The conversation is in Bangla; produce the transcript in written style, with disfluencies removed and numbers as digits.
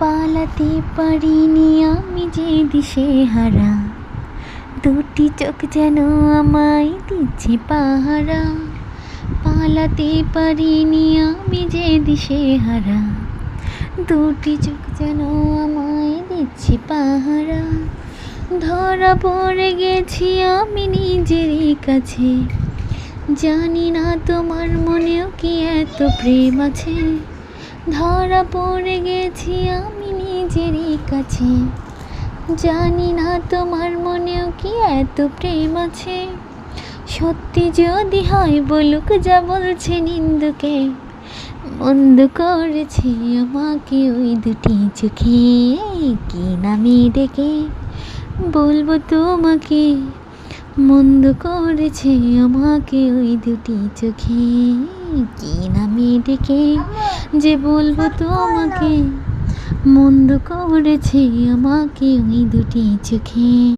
পালাতে পারিনি আমি যে দিশে হারা, দুটি চোখ যেন আমায় দিচ্ছে পাহারা। পালাতে পারিনি আমি যে দিশে হারা, দুটি চোখ যেন আমায় দিচ্ছে পাহারা। ধরা পড়ে গেছি আমি নিজেরই কাছে, জানি না তোমার মনেও কি এত প্রেম আছে। ধরা পড়ে গেছি আমি নিজেরই কাছে, জানি না তোমার মনেও কি এত প্রেম আছে। সত্যি যদি হয় বলুক যা বলছে নিন্দুকে, মন্দ করেছে আমাকে ওই দুটি চোখে। কি নামে ডেকে বলবো তোমাকে, মন্দ করেছে আমাকে ওই দুটি চোখে। কি নামে ডেকে যে বলবো তোমাকে, মন্দ করেছে আমাকে ওই দুটি চোখে।